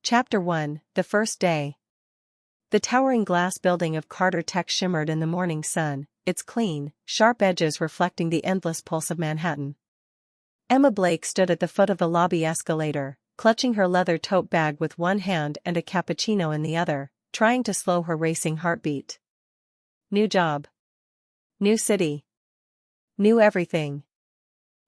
Chapter 1, The First Day. The towering glass building of Carter Tech shimmered in the morning sun, its clean, sharp edges reflecting the endless pulse of Manhattan. Emma Blake stood at the foot of the lobby escalator, clutching her leather tote bag with one hand and a cappuccino in the other, trying to slow her racing heartbeat. New job. New city. New everything.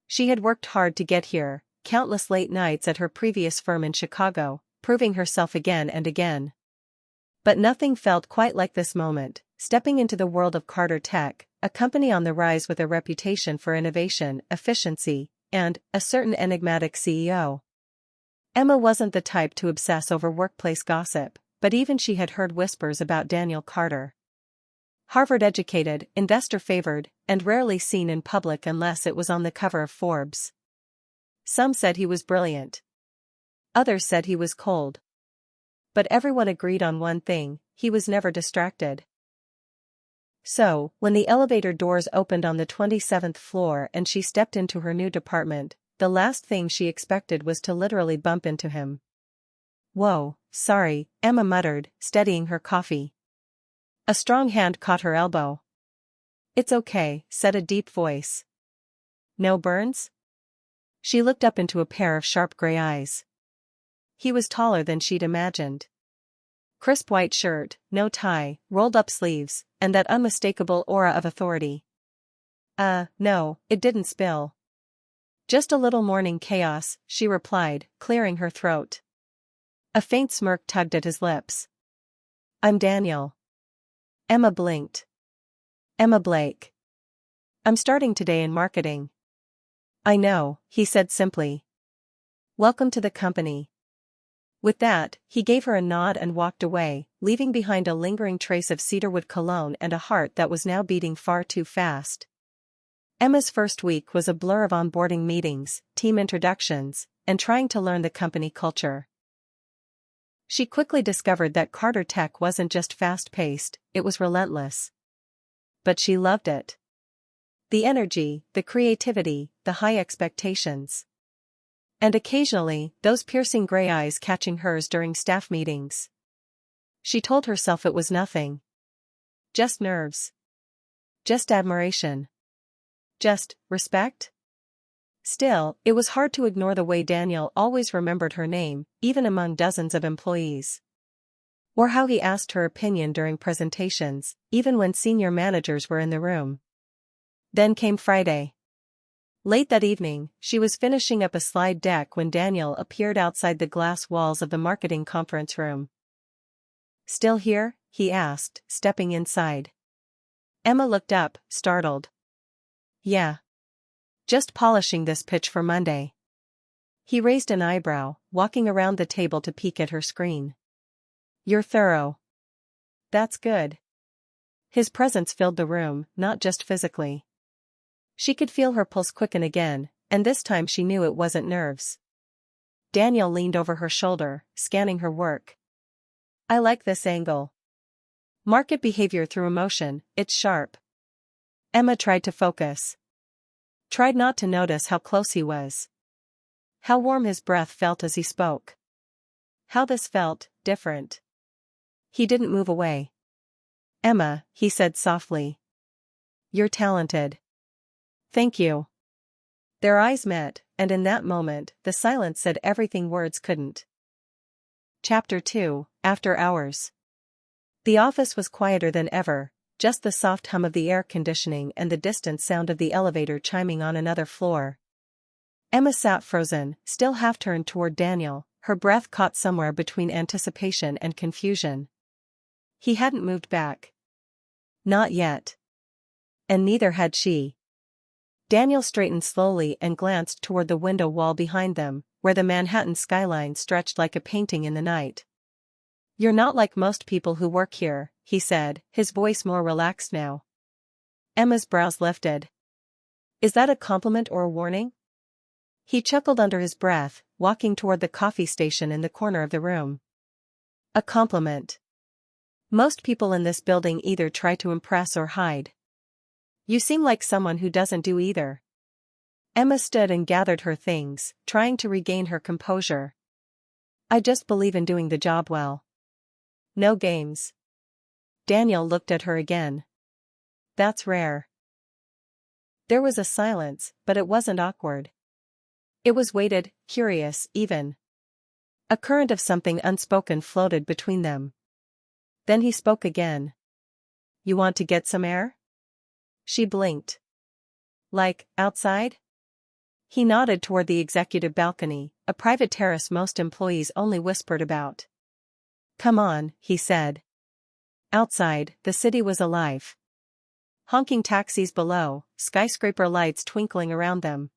She had worked hard to get here, countless late nights at her previous firm in Chicago, proving herself again and again. But nothing felt quite like this moment, stepping into the world of Carter Tech, a company on the rise with a reputation for innovation, efficiency, and a certain enigmatic CEO. Emma wasn't the type to obsess over workplace gossip, but even she had heard whispers about Daniel Carter. Harvard-educated, investor-favored, and rarely seen in public unless it was on the cover of Forbes. Some said he was brilliant. Others said he was cold. But everyone agreed on one thing: he was never distracted. So, when the elevator doors opened on the 27th floor and she stepped into her new department, the last thing she expected was to literally bump into him. "Whoa, sorry," Emma muttered, steadying her coffee. A strong hand caught her elbow. "It's okay," said a deep voice. "No burns?" She looked up into a pair of sharp gray eyes. He was taller than she'd imagined. Crisp white shirt, no tie, rolled-up sleeves, and that unmistakable aura of authority. No, it didn't spill. Just a little morning chaos," she replied, clearing her throat. A faint smirk tugged at his lips. "I'm Daniel." Emma blinked. "Emma Blake. I'm starting today in marketing." "I know," he said simply. "Welcome to the company." With that, he gave her a nod and walked away, leaving behind a lingering trace of cedarwood cologne and a heart that was now beating far too fast. Emma's first week was a blur of onboarding meetings, team introductions, and trying to learn the company culture. She quickly discovered that Carter Tech wasn't just fast-paced, it was relentless. But she loved it. The energy, the creativity, the high expectations. And occasionally, those piercing gray eyes catching hers during staff meetings. She told herself it was nothing. Just nerves. Just admiration. Just respect? Still, it was hard to ignore the way Daniel always remembered her name, even among dozens of employees. Or how he asked her opinion during presentations, even when senior managers were in the room. Then came Friday. Late that evening, she was finishing up a slide deck when Daniel appeared outside the glass walls of the marketing conference room. "Still here?" he asked, stepping inside. Emma looked up, startled. "Yeah. Just polishing this pitch for Monday." He raised an eyebrow, walking around the table to peek at her screen. "You're thorough." "That's good." His presence filled the room, not just physically. She could feel her pulse quicken again, and this time she knew it wasn't nerves. Daniel leaned over her shoulder, scanning her work. "I like this angle. Market behavior through emotion, it's sharp." Emma tried to focus. Tried not to notice how close he was. How warm his breath felt as he spoke. How this felt different. He didn't move away. "Emma," he said softly. "You're talented." "Thank you." Their eyes met, and in that moment, the silence said everything words couldn't. Chapter 2, After Hours. The office was quieter than ever, just the soft hum of the air conditioning and the distant sound of the elevator chiming on another floor. Emma sat frozen, still half-turned toward Daniel, her breath caught somewhere between anticipation and confusion. He hadn't moved back. Not yet. And neither had she. Daniel straightened slowly and glanced toward the window wall behind them, where the Manhattan skyline stretched like a painting in the night. "You're not like most people who work here," he said, his voice more relaxed now. Emma's brows lifted. "Is that a compliment or a warning?" He chuckled under his breath, walking toward the coffee station in the corner of the room. "A compliment. Most people in this building either try to impress or hide. You seem like someone who doesn't do either." Emma stood and gathered her things, trying to regain her composure. I just believe in doing the job well. No games. Daniel looked at her again. That's rare. There was a silence, but it wasn't awkward. It was weighted, curious, even. A current of something unspoken floated between them. Then he spoke again. You want to get some air? She blinked. Like, outside? He nodded toward the executive balcony, a private terrace most employees only whispered about. Come on, he said. Outside, the city was alive. Honking taxis below, skyscraper lights twinkling around them.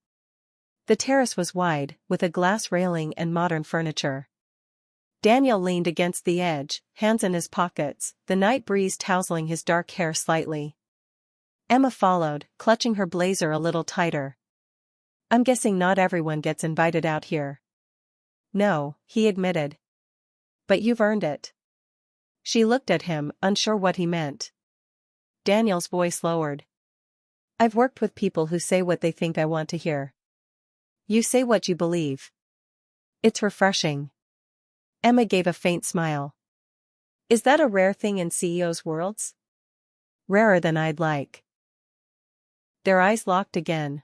The terrace was wide, with a glass railing and modern furniture. Daniel leaned against the edge, hands in his pockets, the night breeze tousling his dark hair slightly. Emma followed, clutching her blazer a little tighter. I'm guessing not everyone gets invited out here. No, he admitted. But you've earned it. She looked at him, unsure what he meant. Daniel's voice lowered. I've worked with people who say what they think I want to hear. You say what you believe. It's refreshing. Emma gave a faint smile. Is that a rare thing in CEOs' worlds? Rarer than I'd like. Their eyes locked again.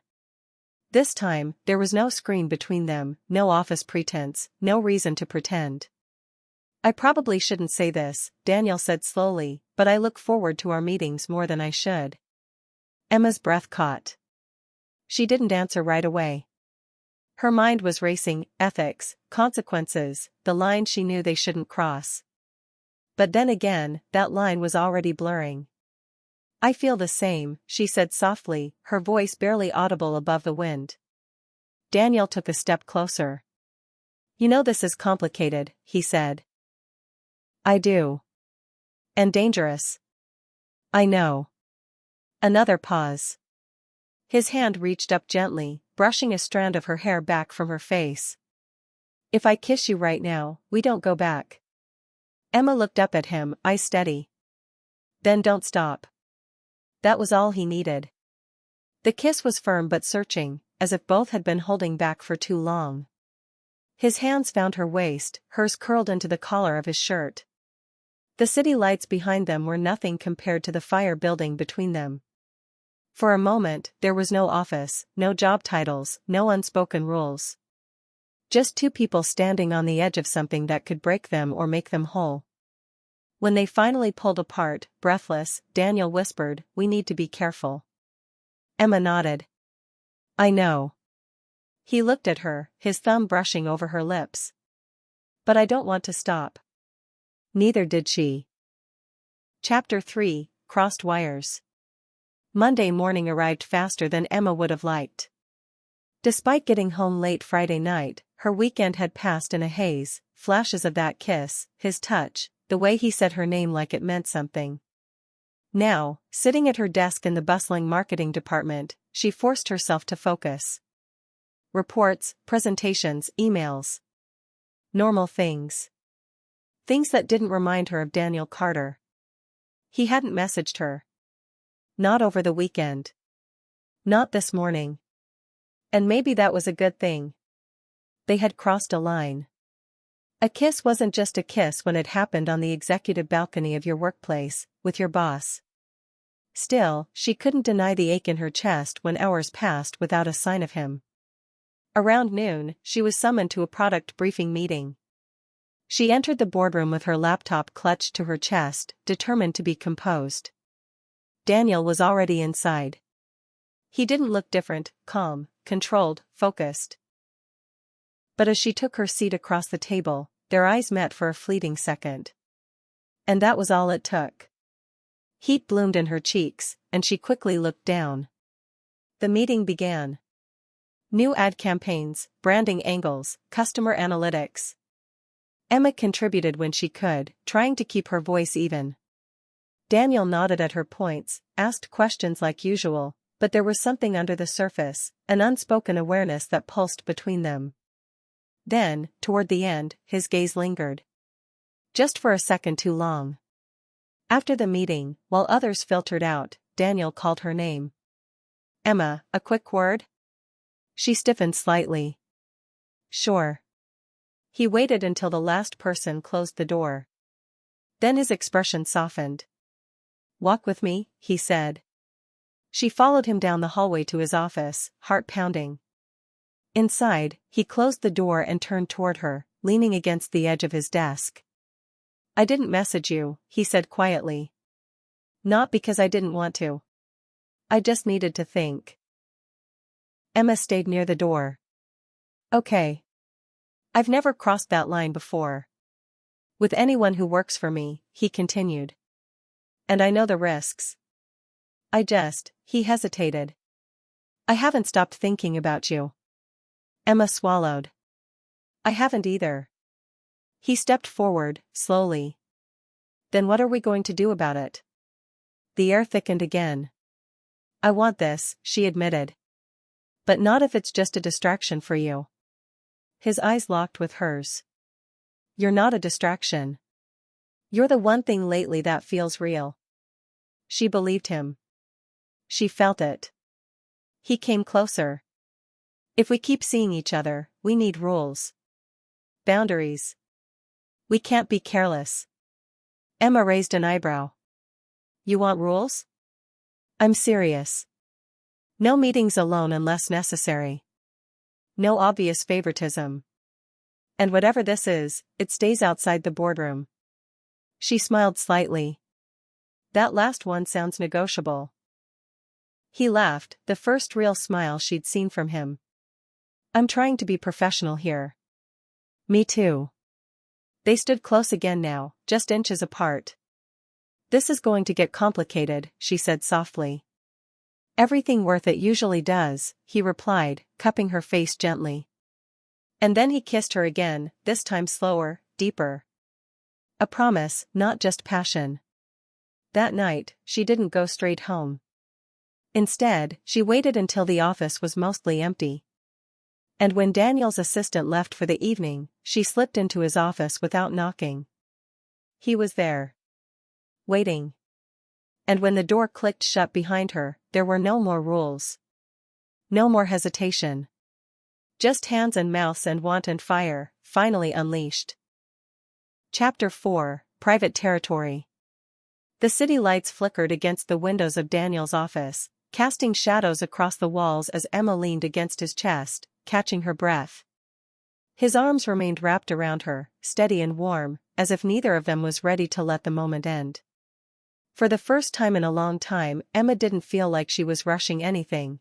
This time, there was no screen between them, no office pretense, no reason to pretend. I probably shouldn't say this, Daniel said slowly, but I look forward to our meetings more than I should. Emma's breath caught. She didn't answer right away. Her mind was racing, ethics, consequences, the line she knew they shouldn't cross. But then again, that line was already blurring. I feel the same, she said softly, her voice barely audible above the wind. Daniel took a step closer. You know this is complicated, he said. I do. And dangerous. I know. Another pause. His hand reached up gently, brushing a strand of her hair back from her face. If I kiss you right now, we don't go back. Emma looked up at him, eyes steady. Then don't stop. That was all he needed. The kiss was firm but searching, as if both had been holding back for too long. His hands found her waist, hers curled into the collar of his shirt. The city lights behind them were nothing compared to the fire building between them. For a moment, there was no office, no job titles, no unspoken rules. Just two people standing on the edge of something that could break them or make them whole. When they finally pulled apart, breathless, Daniel whispered, "We need to be careful." Emma nodded. I know. He looked at her, his thumb brushing over her lips. But I don't want to stop. Neither did she. Chapter 3, Crossed Wires. Monday morning arrived faster than Emma would have liked. Despite getting home late Friday night, her weekend had passed in a haze, flashes of that kiss, his touch, the way he said her name like it meant something. Now, sitting at her desk in the bustling marketing department, she forced herself to focus. Reports, presentations, emails. Normal things. Things that didn't remind her of Daniel Carter. He hadn't messaged her. Not over the weekend. Not this morning. And maybe that was a good thing. They had crossed a line. A kiss wasn't just a kiss when it happened on the executive balcony of your workplace, with your boss. Still, she couldn't deny the ache in her chest when hours passed without a sign of him. Around noon, she was summoned to a product briefing meeting. She entered the boardroom with her laptop clutched to her chest, determined to be composed. Daniel was already inside. He didn't look different, calm, controlled, focused. But as she took her seat across the table, their eyes met for a fleeting second. And that was all it took. Heat bloomed in her cheeks, and she quickly looked down. The meeting began. New ad campaigns, branding angles, customer analytics. Emma contributed when she could, trying to keep her voice even. Daniel nodded at her points, asked questions like usual, but there was something under the surface, an unspoken awareness that pulsed between them. Then, toward the end, his gaze lingered. Just for a second too long. After the meeting, while others filtered out, Daniel called her name. Emma, a quick word? She stiffened slightly. Sure. He waited until the last person closed the door. Then his expression softened. "Walk with me," he said. She followed him down the hallway to his office, heart pounding. Inside, he closed the door and turned toward her, leaning against the edge of his desk. "I didn't message you," he said quietly. "Not because I didn't want to. I just needed to think." Emma stayed near the door. "Okay. I've never crossed that line before. With anyone who works for me," he continued. "And I know the risks. He hesitated. "I haven't stopped thinking about you." Emma swallowed. "I haven't either." He stepped forward, slowly. "Then what are we going to do about it?" The air thickened again. "I want this," she admitted. "But not if it's just a distraction for you." His eyes locked with hers. "You're not a distraction. You're the one thing lately that feels real." She believed him. She felt it. He came closer. "If we keep seeing each other, we need rules. Boundaries. We can't be careless." Emma raised an eyebrow. "You want rules?" "I'm serious. No meetings alone unless necessary. No obvious favoritism. And whatever this is, it stays outside the boardroom." She smiled slightly. "That last one sounds negotiable." He laughed, the first real smile she'd seen from him. "I'm trying to be professional here." "Me too." They stood close again now, just inches apart. "This is going to get complicated," she said softly. "Everything worth it usually does," he replied, cupping her face gently. And then he kissed her again, this time slower, deeper. A promise, not just passion. That night, she didn't go straight home. Instead, she waited until the office was mostly empty. And when Daniel's assistant left for the evening, she slipped into his office without knocking. He was there. Waiting. And when the door clicked shut behind her, there were no more rules. No more hesitation. Just hands and mouths and want and fire, finally unleashed. Chapter 4, Private Territory. The city lights flickered against the windows of Daniel's office, casting shadows across the walls as Emma leaned against his chest, catching her breath. His arms remained wrapped around her, steady and warm, as if neither of them was ready to let the moment end. For the first time in a long time, Emma didn't feel like she was rushing anything.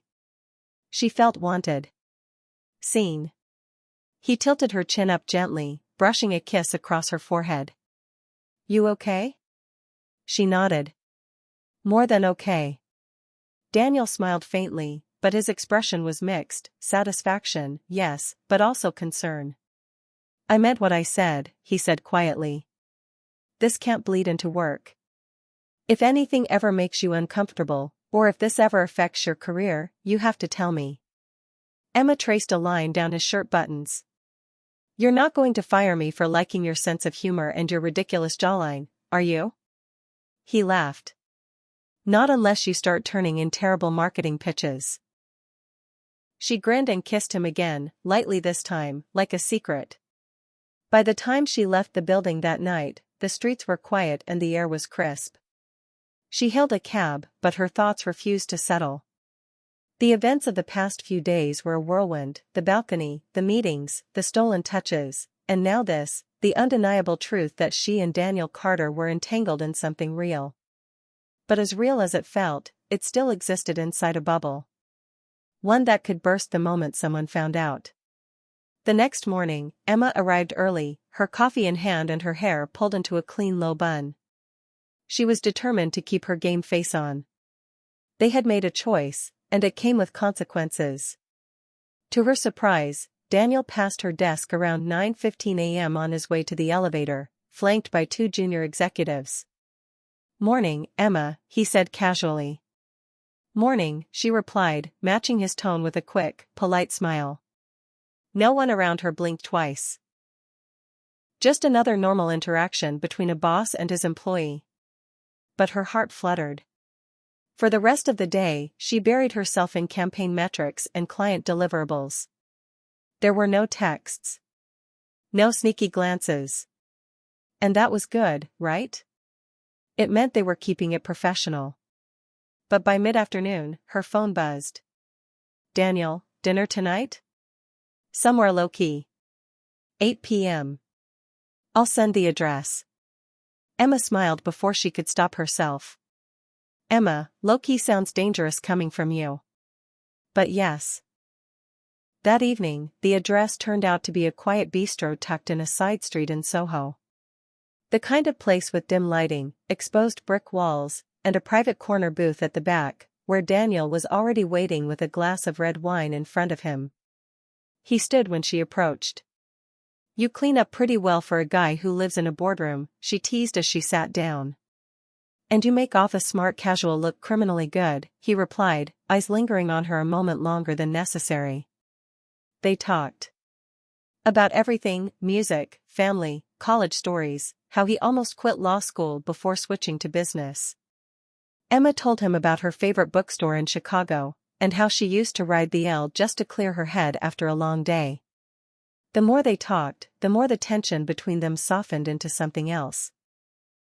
She felt wanted. Seen. He tilted her chin up gently, brushing a kiss across her forehead. "You okay?" She nodded. "More than okay." Daniel smiled faintly, but his expression was mixed, satisfaction, yes, but also concern. "I meant what I said," he said quietly. "This can't bleed into work. If anything ever makes you uncomfortable, or if this ever affects your career, you have to tell me." Emma traced a line down his shirt buttons. "You're not going to fire me for liking your sense of humor and your ridiculous jawline, are you?" He laughed. "Not unless you start turning in terrible marketing pitches." She grinned and kissed him again, lightly this time, like a secret. By the time she left the building that night, the streets were quiet and the air was crisp. She hailed a cab, but her thoughts refused to settle. The events of the past few days were a whirlwind, the balcony, the meetings, the stolen touches, and now this, the undeniable truth that she and Daniel Carter were entangled in something real. But as real as it felt, it still existed inside a bubble. One that could burst the moment someone found out. The next morning, Emma arrived early, her coffee in hand and her hair pulled into a clean low bun. She was determined to keep her game face on. They had made a choice, and it came with consequences. To her surprise, Daniel passed her desk around 9:15 a.m. on his way to the elevator, flanked by two junior executives. "Morning, Emma," he said casually. "Morning," she replied, matching his tone with a quick, polite smile. No one around her blinked twice. Just another normal interaction between a boss and his employee. But her heart fluttered. For the rest of the day, she buried herself in campaign metrics and client deliverables. There were no texts. No sneaky glances. And that was good, right? It meant they were keeping it professional. But by mid-afternoon, her phone buzzed. Daniel, dinner tonight? Somewhere low-key. 8 p.m. I'll send the address. Emma smiled before she could stop herself. Emma, low-key sounds dangerous coming from you. But yes. That evening, the address turned out to be a quiet bistro tucked in a side street in Soho. The kind of place with dim lighting, exposed brick walls, and a private corner booth at the back, where Daniel was already waiting with a glass of red wine in front of him. He stood when she approached. You clean up pretty well for a guy who lives in a boardroom, she teased as she sat down. And you make off a smart casual look criminally good, he replied, eyes lingering on her a moment longer than necessary. They talked about everything, music, family, college stories, how he almost quit law school before switching to business. Emma told him about her favorite bookstore in Chicago, and how she used to ride the L just to clear her head after a long day. The more they talked, the more the tension between them softened into something else.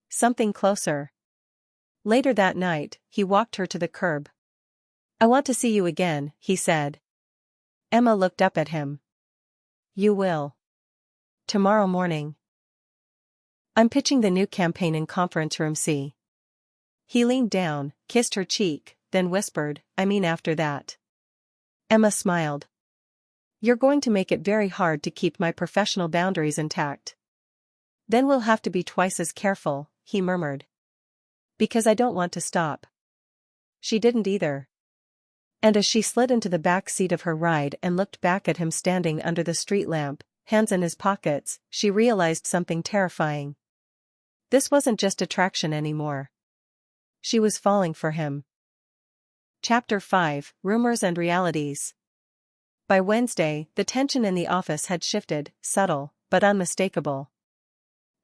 Something closer. Later that night, he walked her to the curb. I want to see you again, he said. Emma looked up at him. You will. Tomorrow morning. I'm pitching the new campaign in conference room C. He leaned down, kissed her cheek, then whispered, I mean after that. Emma smiled. You're going to make it very hard to keep my professional boundaries intact. Then we'll have to be twice as careful, he murmured. Because I don't want to stop. She didn't either. And as she slid into the back seat of her ride and looked back at him standing under the street lamp, hands in his pockets, she realized something terrifying. This wasn't just attraction anymore. She was falling for him. Chapter 5, Rumors and Realities. By Wednesday, the tension in the office had shifted, subtle, but unmistakable.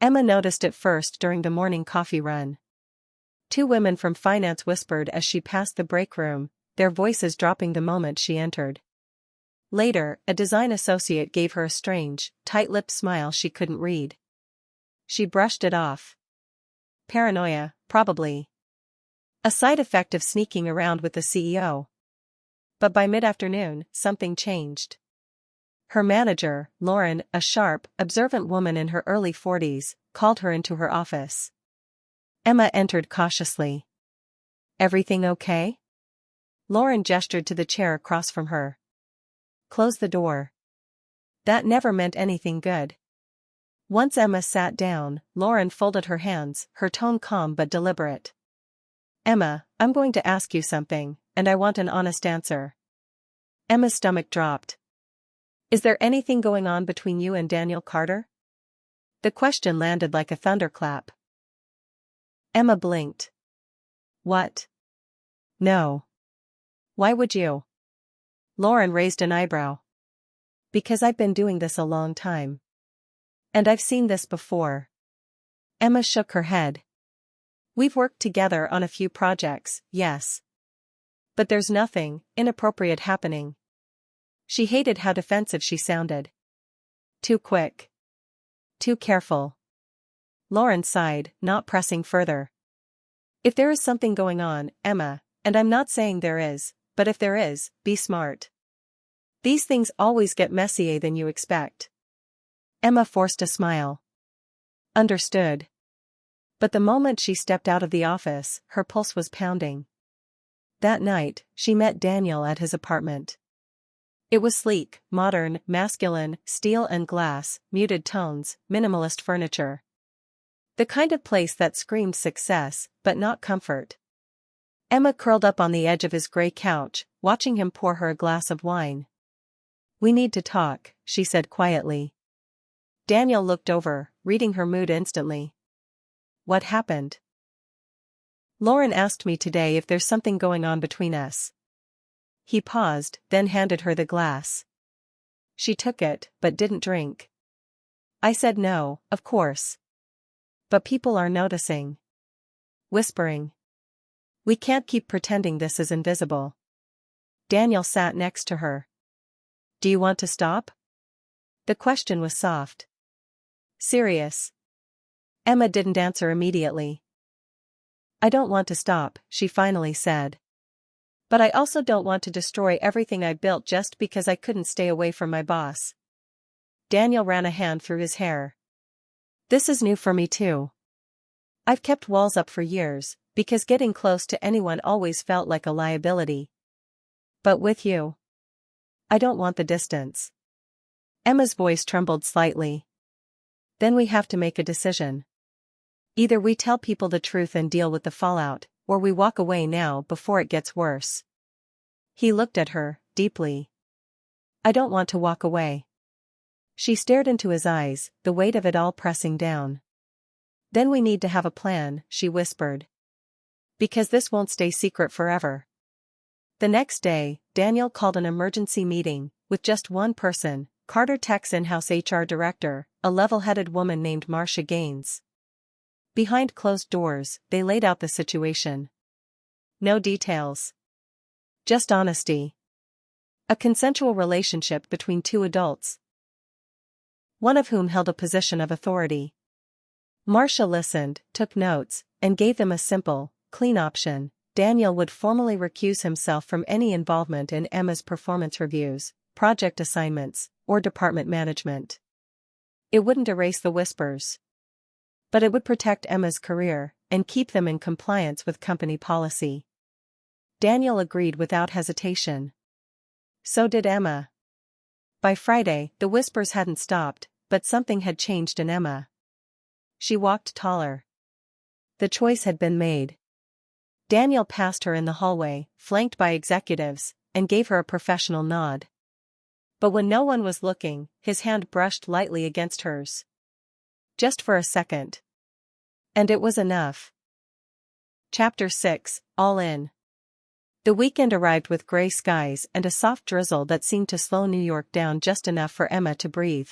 Emma noticed it first during the morning coffee run. Two women from finance whispered as she passed the break room, their voices dropping the moment she entered. Later, a design associate gave her a strange, tight-lipped smile she couldn't read. She brushed it off. Paranoia, probably. A side effect of sneaking around with the CEO. But by mid-afternoon, something changed. Her manager, Lauren, a sharp, observant woman in her early 40s, called her into her office. Emma entered cautiously. Everything okay? Lauren gestured to the chair across from her. Close the door. That never meant anything good. Once Emma sat down, Lauren folded her hands, her tone calm but deliberate. Emma, I'm going to ask you something, and I want an honest answer. Emma's stomach dropped. Is there anything going on between you and Daniel Carter? The question landed like a thunderclap. Emma blinked. What? No. Why would you? Lauren raised an eyebrow. Because I've been doing this a long time. And I've seen this before. Emma shook her head. We've worked together on a few projects, yes. But there's nothing inappropriate happening. She hated how defensive she sounded. Too quick. Too careful. Lauren sighed, not pressing further. If there is something going on, Emma, and I'm not saying there is, but if there is, be smart. These things always get messier than you expect. Emma forced a smile. Understood. But the moment she stepped out of the office, her pulse was pounding. That night, she met Daniel at his apartment. It was sleek, modern, masculine, steel and glass, muted tones, minimalist furniture. The kind of place that screamed success, but not comfort. Emma curled up on the edge of his gray couch, watching him pour her a glass of wine. We need to talk, she said quietly. Daniel looked over, reading her mood instantly. What happened? Lauren asked me today if there's something going on between us. He paused, then handed her the glass. She took it, but didn't drink. I said no, of course. But people are noticing. Whispering. We can't keep pretending this is invisible. Daniel sat next to her. Do you want to stop? The question was soft. Serious. Emma didn't answer immediately. I don't want to stop, she finally said. But I also don't want to destroy everything I built just because I couldn't stay away from my boss. Daniel ran a hand through his hair. This is new for me too. I've kept walls up for years, because getting close to anyone always felt like a liability. But with you, I don't want the distance. Emma's voice trembled slightly. Then we have to make a decision. Either we tell people the truth and deal with the fallout, or we walk away now before it gets worse. He looked at her, deeply. I don't want to walk away. She stared into his eyes, the weight of it all pressing down. Then we need to have a plan, she whispered. Because this won't stay secret forever. The next day, Daniel called an emergency meeting, with just one person, Carter Tech's in-house HR director, a level-headed woman named Marcia Gaines. Behind closed doors, they laid out the situation. No details. Just honesty. A consensual relationship between two adults, one of whom held a position of authority. Marcia listened, took notes, and gave them a simple, clean option. Daniel would formally recuse himself from any involvement in Emma's performance reviews, project assignments, or department management. It wouldn't erase the whispers. But it would protect Emma's career, and keep them in compliance with company policy. Daniel agreed without hesitation. So did Emma. By Friday, the whispers hadn't stopped, but something had changed in Emma. She walked taller. The choice had been made. Daniel passed her in the hallway, flanked by executives, and gave her a professional nod. But when no one was looking, his hand brushed lightly against hers. Just for a second. And it was enough. Chapter 6, All In. The weekend arrived with gray skies and a soft drizzle that seemed to slow New York down just enough for Emma to breathe.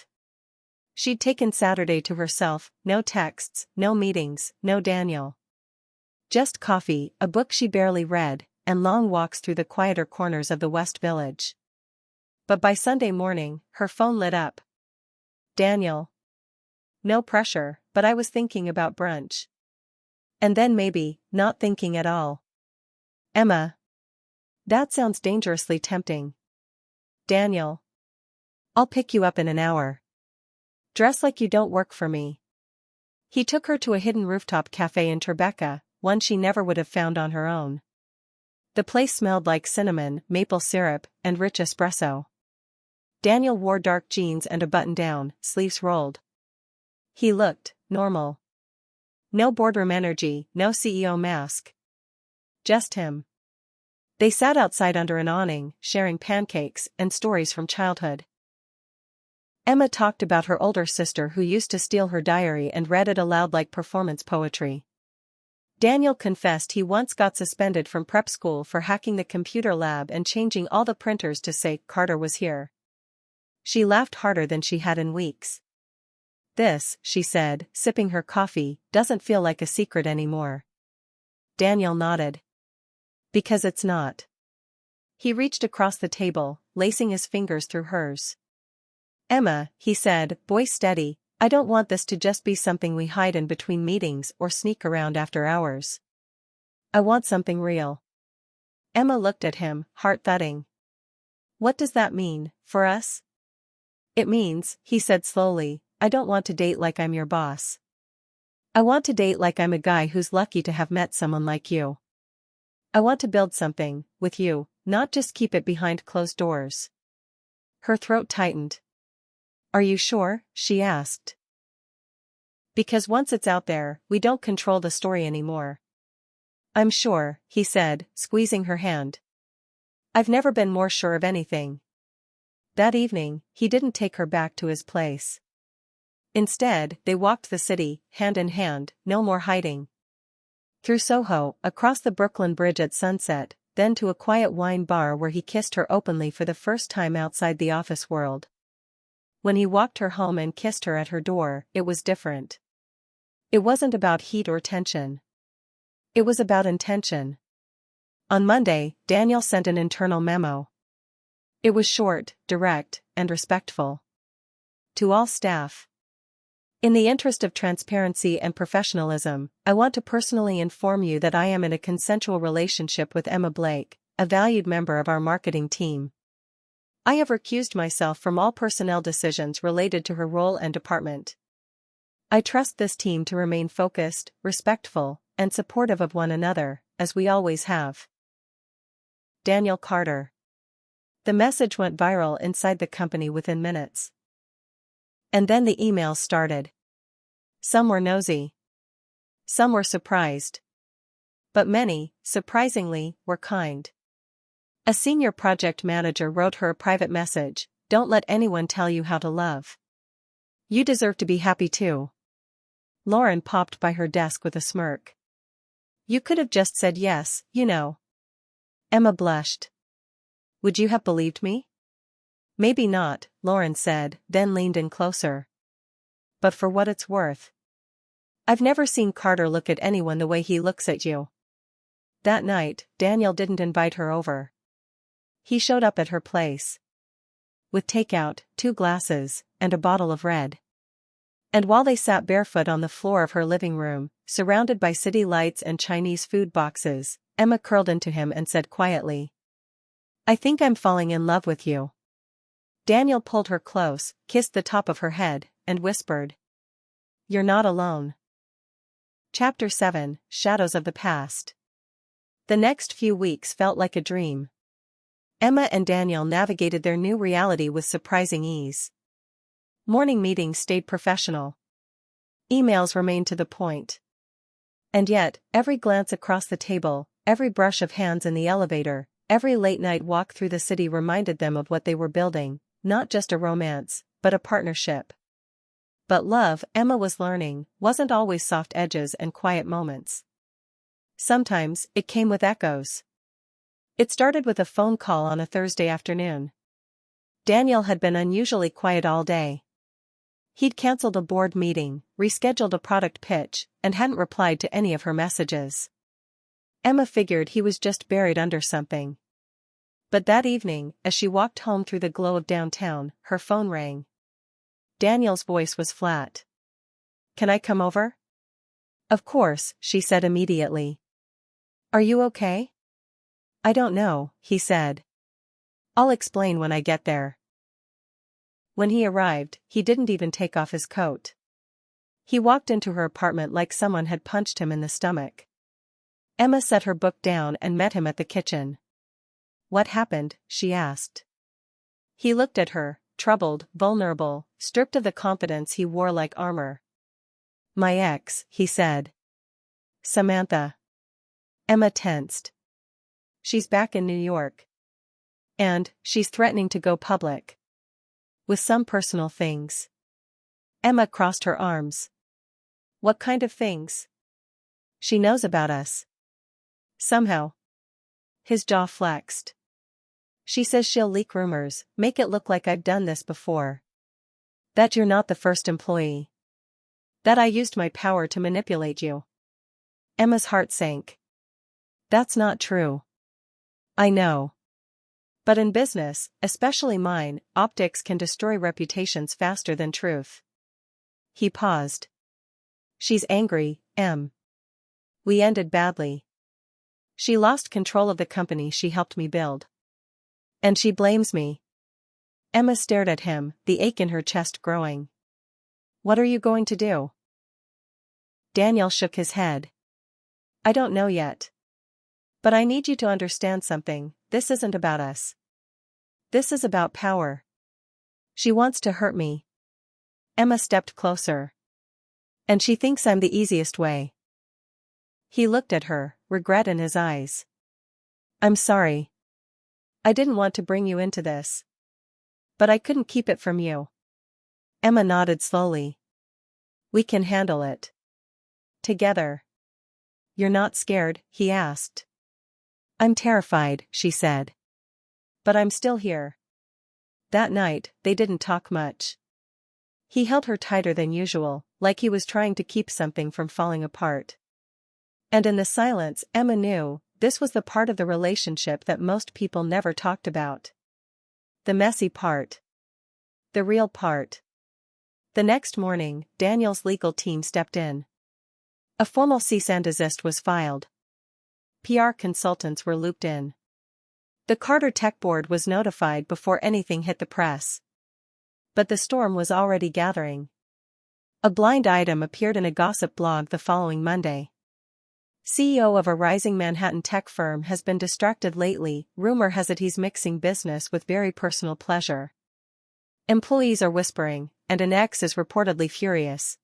She'd taken Saturday to herself, no texts, no meetings, no Daniel. Just coffee, a book she barely read, and long walks through the quieter corners of the West Village. But by Sunday morning, her phone lit up. Daniel. No pressure, but I was thinking about brunch. And then maybe, not thinking at all. Emma. That sounds dangerously tempting. Daniel. I'll pick you up in an hour. Dress like you don't work for me. He took her to a hidden rooftop cafe in Tribeca, one she never would have found on her own. The place smelled like cinnamon, maple syrup, and rich espresso. Daniel wore dark jeans and a button-down, sleeves rolled. He looked normal. No boardroom energy, no CEO mask. Just him. They sat outside under an awning, sharing pancakes and stories from childhood. Emma talked about her older sister who used to steal her diary and read it aloud like performance poetry. Daniel confessed he once got suspended from prep school for hacking the computer lab and changing all the printers to say Carter was here. She laughed harder than she had in weeks. This, she said, sipping her coffee, doesn't feel like a secret anymore. Daniel nodded. Because it's not. He reached across the table, lacing his fingers through hers. Emma, he said, boy steady, I don't want this to just be something we hide in between meetings or sneak around after hours. I want something real. Emma looked at him, heart thudding. What does that mean, for us? It means, he said slowly, I don't want to date like I'm your boss. I want to date like I'm a guy who's lucky to have met someone like you. I want to build something, with you, not just keep it behind closed doors. Her throat tightened. Are you sure? She asked. Because once it's out there, we don't control the story anymore. I'm sure, he said, squeezing her hand. I've never been more sure of anything. That evening, he didn't take her back to his place. Instead, they walked the city, hand in hand, no more hiding. Through Soho, across the Brooklyn Bridge at sunset, then to a quiet wine bar where he kissed her openly for the first time outside the office world. When he walked her home and kissed her at her door, it was different. It wasn't about heat or tension. It was about intention. On Monday, Daniel sent an internal memo. It was short, direct, and respectful. To all staff. In the interest of transparency and professionalism, I want to personally inform you that I am in a consensual relationship with Emma Blake, a valued member of our marketing team. I have recused myself from all personnel decisions related to her role and department. I trust this team to remain focused, respectful, and supportive of one another, as we always have. Daniel Carter. The message went viral inside the company within minutes. And then the emails started. Some were nosy. Some were surprised. But many, surprisingly, were kind. A senior project manager wrote her a private message: "Don't let anyone tell you how to love. You deserve to be happy too." Lauren popped by her desk with a smirk. "You could have just said yes, you know." Emma blushed. "Would you have believed me?" "Maybe not," Lauren said, then leaned in closer. "But for what it's worth, I've never seen Carter look at anyone the way he looks at you." That night, Daniel didn't invite her over. He showed up at her place. With takeout, 2 glasses, and a bottle of red. And while they sat barefoot on the floor of her living room, surrounded by city lights and Chinese food boxes, Emma curled into him and said quietly, "I think I'm falling in love with you." Daniel pulled her close, kissed the top of her head, and whispered, "You're not alone." Chapter 7, Shadows of the Past. The next few weeks felt like a dream. Emma and Daniel navigated their new reality with surprising ease. Morning meetings stayed professional. Emails remained to the point. And yet, every glance across the table, every brush of hands in the elevator, every late-night walk through the city reminded them of what they were building: not just a romance, but a partnership. But love, Emma was learning, wasn't always soft edges and quiet moments. Sometimes, it came with echoes. It started with a phone call on a Thursday afternoon. Daniel had been unusually quiet all day. He'd canceled a board meeting, rescheduled a product pitch, and hadn't replied to any of her messages. Emma figured he was just buried under something. But that evening, as she walked home through the glow of downtown, her phone rang. Daniel's voice was flat. "Can I come over?" "Of course," she said immediately. "Are you okay?" "I don't know," he said. "I'll explain when I get there." When he arrived, he didn't even take off his coat. He walked into her apartment like someone had punched him in the stomach. Emma set her book down and met him at the kitchen. "What happened?" she asked. He looked at her, troubled, vulnerable, stripped of the confidence he wore like armor. "My ex," he said. "Samantha." Emma tensed. "She's back in New York. And, she's threatening to go public. With some personal things." Emma crossed her arms. "What kind of things?" "She knows about us. Somehow." His jaw flexed. "She says she'll leak rumors, make it look like I've done this before. That you're not the first employee. That I used my power to manipulate you." Emma's heart sank. "That's not true." "I know. But in business, especially mine, optics can destroy reputations faster than truth." He paused. "She's angry, Em. We ended badly. She lost control of the company she helped me build. And she blames me." Emma stared at him, the ache in her chest growing. "What are you going to do?" Daniel shook his head. "I don't know yet. But I need you to understand something: this isn't about us. This is about power. She wants to hurt me." Emma stepped closer. "And she thinks I'm the easiest way." He looked at her, regret in his eyes. "I'm sorry. I didn't want to bring you into this. But I couldn't keep it from you." Emma nodded slowly. "We can handle it. Together." "You're not scared?" he asked. "I'm terrified," she said. "But I'm still here." That night, they didn't talk much. He held her tighter than usual, like he was trying to keep something from falling apart. And in the silence, Emma knew, this was the part of the relationship that most people never talked about. The messy part. The real part. The next morning, Daniel's legal team stepped in. A formal cease and desist was filed. PR consultants were looped in. The Carter Tech Board was notified before anything hit the press. But the storm was already gathering. A blind item appeared in a gossip blog the following Monday. CEO of a rising Manhattan tech firm has been distracted lately, rumor has it he's mixing business with very personal pleasure. Employees are whispering, and an ex is reportedly furious.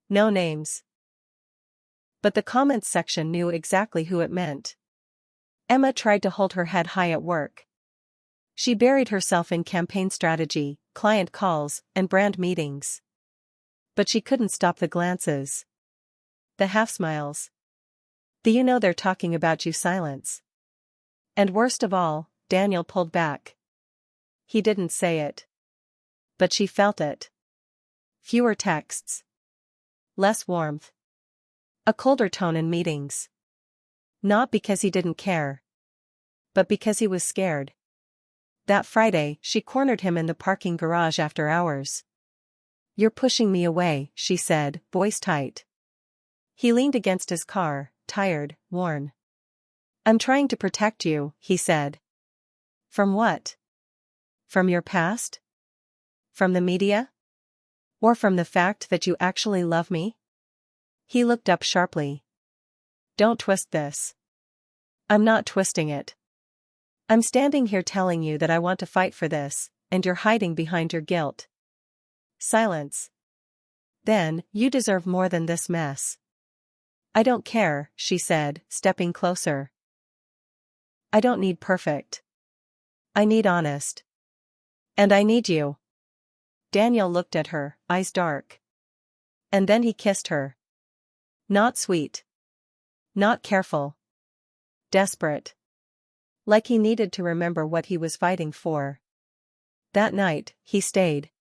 No names. But the comments section knew exactly who it meant. Emma tried to hold her head high at work. She buried herself in campaign strategy, client calls, and brand meetings. But she couldn't stop the glances. The half-smiles. The "you know they're talking about you" silence. And worst of all, Daniel pulled back. He didn't say it. But she felt it. Fewer texts. Less warmth. A colder tone in meetings. Not because he didn't care. But because he was scared. That Friday, she cornered him in the parking garage after hours. "You're pushing me away," she said, voice tight. He leaned against his car, tired, worn. "I'm trying to protect you," he said. "From what? From your past? From the media? Or from the fact that you actually love me?" He looked up sharply. "Don't twist this." "I'm not twisting it. I'm standing here telling you that I want to fight for this, and you're hiding behind your guilt." Silence. "Then, you deserve more than this mess." "I don't care," she said, stepping closer. "I don't need perfect. I need honest. And I need you." Daniel looked at her, eyes dark. And then he kissed her. Not sweet. Not careful. Desperate. Like he needed to remember what he was fighting for. That night, he stayed.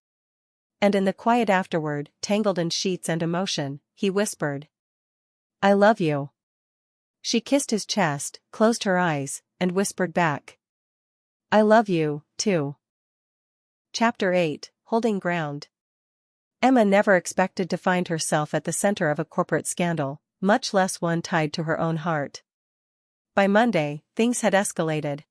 And in the quiet afterward, tangled in sheets and emotion, he whispered, "I love you." She kissed his chest, closed her eyes, and whispered back, "I love you, too." Chapter 8, Holding Ground. Emma never expected to find herself at the center of a corporate scandal, much less one tied to her own heart. By Monday, things had escalated.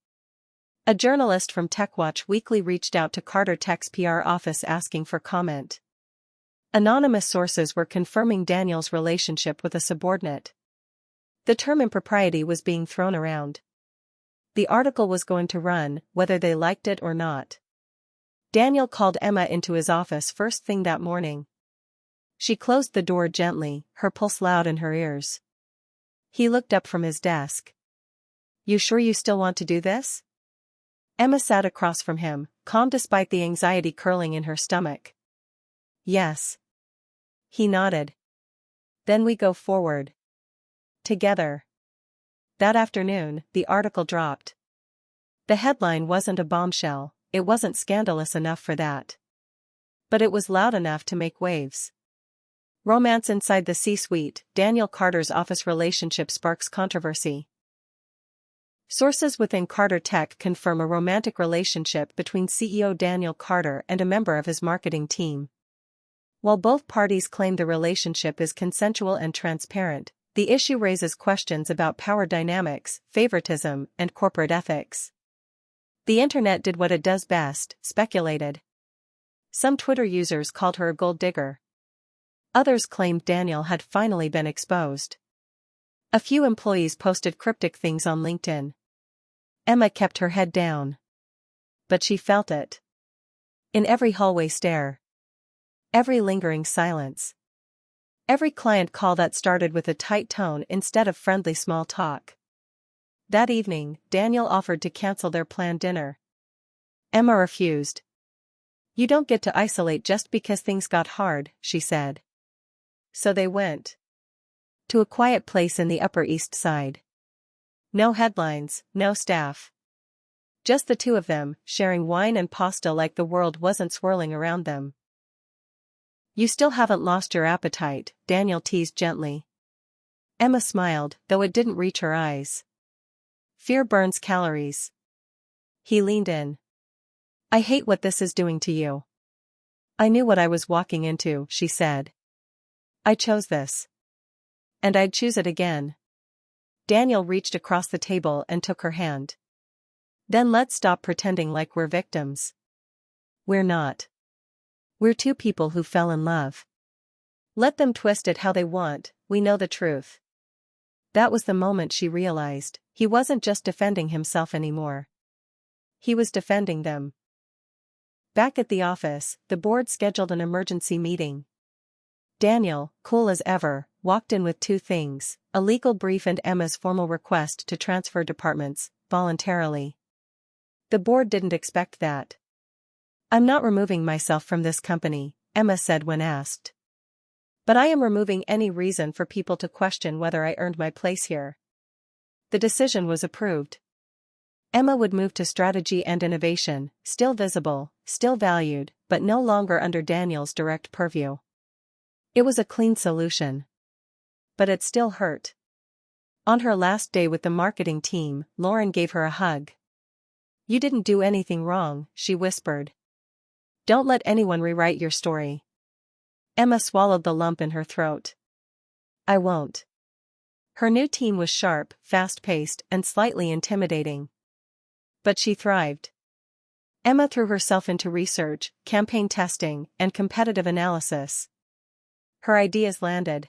A journalist from TechWatch Weekly reached out to Carter Tech's PR office asking for comment. Anonymous sources were confirming Daniel's relationship with a subordinate. The term impropriety was being thrown around. The article was going to run, whether they liked it or not. Daniel called Emma into his office first thing that morning. She closed the door gently, her pulse loud in her ears. He looked up from his desk. "You sure you still want to do this?" Emma sat across from him, calm despite the anxiety curling in her stomach. "Yes." He nodded. "Then we go forward. Together." That afternoon, the article dropped. The headline wasn't a bombshell, it wasn't scandalous enough for that. But it was loud enough to make waves. Romance inside the C-suite, Daniel Carter's office relationship sparks controversy. Sources within Carter Tech confirm a romantic relationship between CEO Daniel Carter and a member of his marketing team. While both parties claim the relationship is consensual and transparent, the issue raises questions about power dynamics, favoritism, and corporate ethics. The internet did what it does best, speculated. Some Twitter users called her a gold digger. Others claimed Daniel had finally been exposed. A few employees posted cryptic things on LinkedIn. Emma kept her head down. But she felt it. In every hallway stare. Every lingering silence. Every client call that started with a tight tone instead of friendly small talk. That evening, Daniel offered to cancel their planned dinner. Emma refused. "You don't get to isolate just because things got hard," she said. So they went. To a quiet place in the Upper East Side. No headlines, no staff. Just the two of them, sharing wine and pasta like the world wasn't swirling around them. "You still haven't lost your appetite," Daniel teased gently. Emma smiled, though it didn't reach her eyes. "Fear burns calories." He leaned in. "I hate what this is doing to you." I knew what I was walking into, she said. I chose this. And I'd choose it again. Daniel reached across the table and took her hand. Then let's stop pretending like we're victims. We're not. We're two people who fell in love. Let them twist it how they want, we know the truth. That was the moment she realized, he wasn't just defending himself anymore. He was defending them. Back at the office, the board scheduled an emergency meeting. Daniel, cool as ever, walked in with two things, a legal brief and Emma's formal request to transfer departments, voluntarily. The board didn't expect that. I'm not removing myself from this company, Emma said when asked. But I am removing any reason for people to question whether I earned my place here. The decision was approved. Emma would move to strategy and innovation, still visible, still valued, but no longer under Daniel's direct purview. It was a clean solution. But it still hurt. On her last day with the marketing team, Lauren gave her a hug. You didn't do anything wrong, she whispered. Don't let anyone rewrite your story. Emma swallowed the lump in her throat. I won't. Her new team was sharp, fast-paced, and slightly intimidating. But she thrived. Emma threw herself into research, campaign testing, and competitive analysis. Her ideas landed.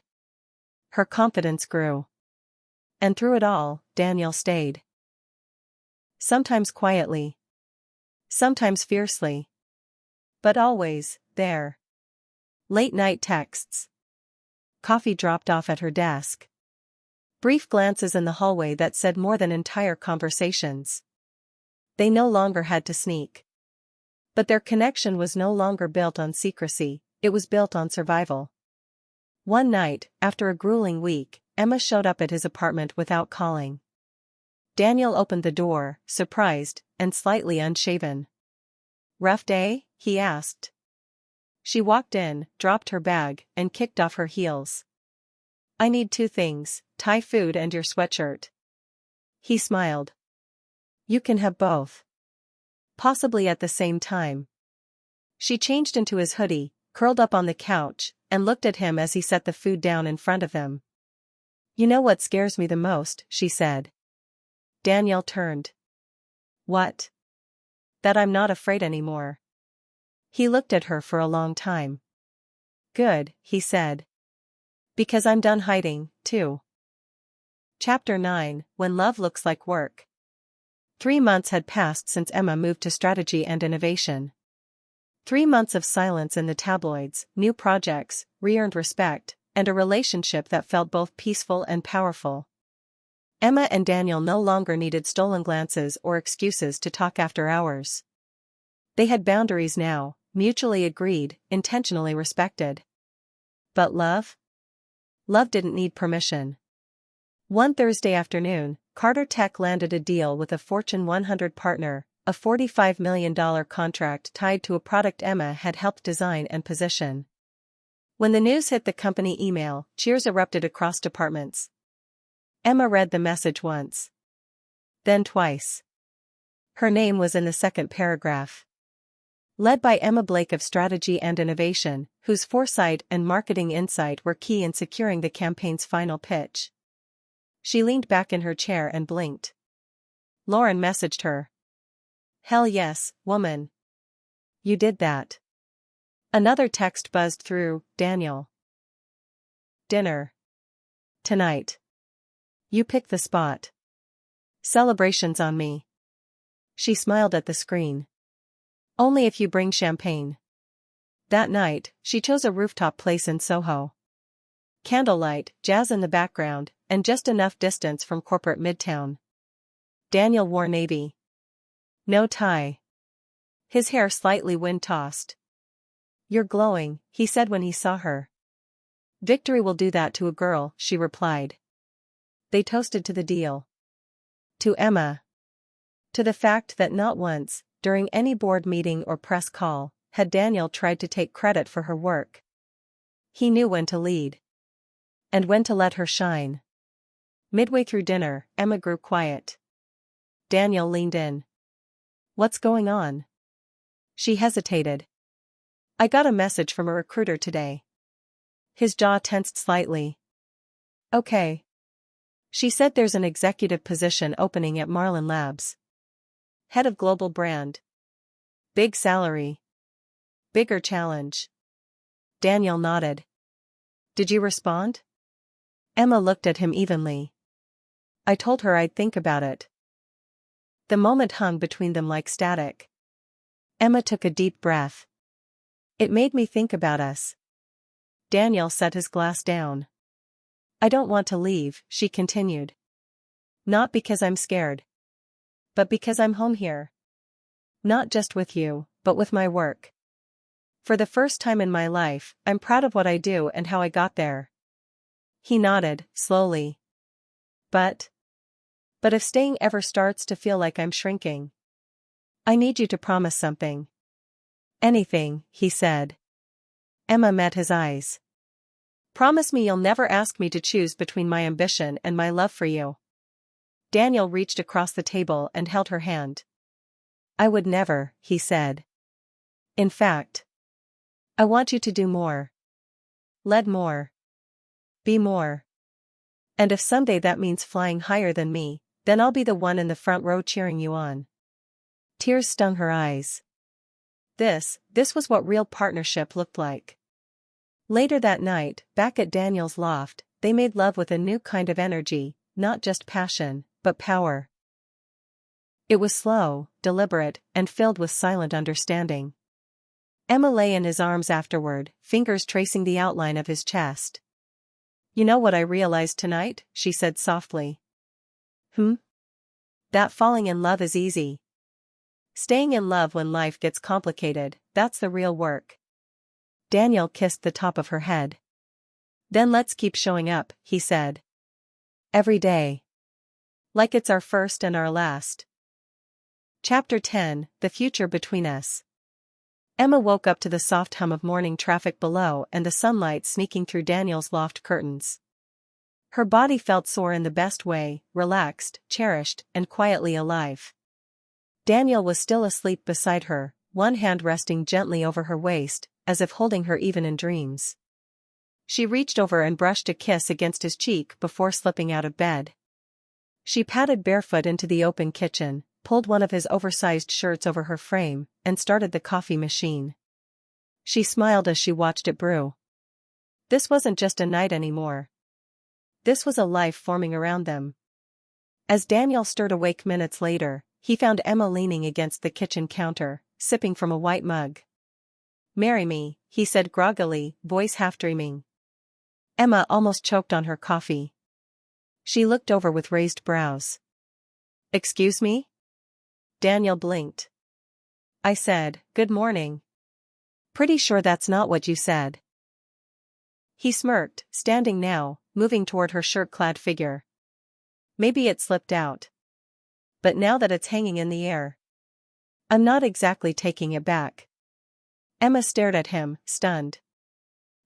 Her confidence grew. And through it all, Daniel stayed. Sometimes quietly. Sometimes fiercely. But always, there. Late-night texts. Coffee dropped off at her desk. Brief glances in the hallway that said more than entire conversations. They no longer had to sneak. But their connection was no longer built on secrecy, it was built on survival. One night, after a grueling week, Emma showed up at his apartment without calling. Daniel opened the door, surprised, and slightly unshaven. Rough day? He asked. She walked in, dropped her bag, and kicked off her heels. I need two things, Thai food and your sweatshirt. He smiled. You can have both. Possibly at the same time. She changed into his hoodie, curled up on the couch, and looked at him as he set the food down in front of him. You know what scares me the most, she said. Daniel turned. What? That I'm not afraid anymore. He looked at her for a long time. Good, he said. Because I'm done hiding, too. Chapter 9, When Love Looks Like Work. 3 months had passed since Emma moved to strategy and innovation. 3 months of silence in the tabloids, new projects, re-earned respect, and a relationship that felt both peaceful and powerful. Emma and Daniel no longer needed stolen glances or excuses to talk after hours. They had boundaries now, mutually agreed, intentionally respected. But love? Love didn't need permission. One Thursday afternoon, Carter Tech landed a deal with a Fortune 100 partner, a $45 million contract tied to a product Emma had helped design and position. When the news hit the company email, cheers erupted across departments. Emma read the message once. Then twice. Her name was in the second paragraph. Led by Emma Blake of Strategy and Innovation, whose foresight and marketing insight were key in securing the campaign's final pitch. She leaned back in her chair and blinked. Lauren messaged her. Hell yes, woman. You did that. Another text buzzed through, Daniel. Dinner. Tonight. You pick the spot. Celebrations on me. She smiled at the screen. Only if you bring champagne. That night, she chose a rooftop place in Soho. Candlelight, jazz in the background, and just enough distance from corporate midtown. Daniel wore navy. No tie. His hair slightly wind-tossed. You're glowing, he said when he saw her. Victory will do that to a girl, she replied. They toasted to the deal. To Emma. To the fact that not once, during any board meeting or press call, had Daniel tried to take credit for her work. He knew when to lead. And when to let her shine. Midway through dinner, Emma grew quiet. Daniel leaned in. What's going on? She hesitated. I got a message from a recruiter today. His jaw tensed slightly. Okay. She said there's an executive position opening at Marlin Labs. Head of global brand. Big salary. Bigger challenge. Daniel nodded. Did you respond? Emma looked at him evenly. I told her I'd think about it. The moment hung between them like static. Emma took a deep breath. It made me think about us. Daniel set his glass down. I don't want to leave, she continued. Not because I'm scared. But because I'm home here. Not just with you, but with my work. For the first time in my life, I'm proud of what I do and how I got there. He nodded, slowly. But if staying ever starts to feel like I'm shrinking, I need you to promise something. Anything, he said. Emma met his eyes. Promise me you'll never ask me to choose between my ambition and my love for you. Daniel reached across the table and held her hand. I would never, he said. In fact, I want you to do more. Lead more. Be more. And if someday that means flying higher than me, then I'll be the one in the front row cheering you on. Tears stung her eyes. This was what real partnership looked like. Later that night, back at Daniel's loft, they made love with a new kind of energy, not just passion, but power. It was slow, deliberate, and filled with silent understanding. Emma lay in his arms afterward, fingers tracing the outline of his chest. You know what I realized tonight? She said softly. That falling in love is easy. Staying in love when life gets complicated, that's the real work. Daniel kissed the top of her head. Then let's keep showing up, he said. Every day. Like it's our first and our last. Chapter 10, The Future Between Us. Emma woke up to the soft hum of morning traffic below and the sunlight sneaking through Daniel's loft curtains. Her body felt sore in the best way, relaxed, cherished, and quietly alive. Daniel was still asleep beside her, one hand resting gently over her waist, as if holding her even in dreams. She reached over and brushed a kiss against his cheek before slipping out of bed. She padded barefoot into the open kitchen, pulled one of his oversized shirts over her frame, and started the coffee machine. She smiled as she watched it brew. This wasn't just a night anymore. This was a life forming around them. As Daniel stirred awake minutes later, he found Emma leaning against the kitchen counter, sipping from a white mug. Marry me, he said groggily, voice half dreaming. Emma almost choked on her coffee. She looked over with raised brows. Excuse me? Daniel blinked. I said, good morning. Pretty sure that's not what you said. He smirked, standing now, moving toward her shirt-clad figure. Maybe it slipped out. But now that it's hanging in the air, I'm not exactly taking it back. Emma stared at him, stunned.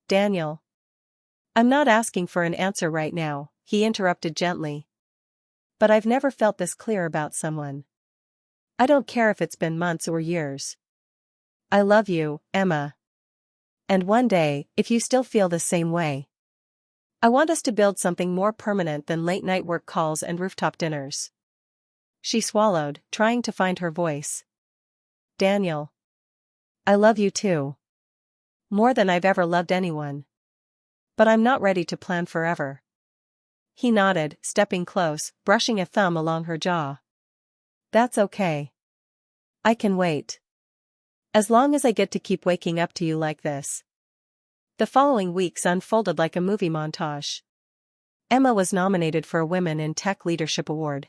Daniel. I'm not asking for an answer right now, he interrupted gently. But I've never felt this clear about someone. I don't care if it's been months or years. I love you, Emma. And one day, if you still feel the same way, I want us to build something more permanent than late-night work calls and rooftop dinners. She swallowed, trying to find her voice. Daniel. I love you too. More than I've ever loved anyone. But I'm not ready to plan forever. He nodded, stepping close, brushing a thumb along her jaw. That's okay. I can wait. As long as I get to keep waking up to you like this. The following weeks unfolded like a movie montage. Emma was nominated for a Women in Tech Leadership Award.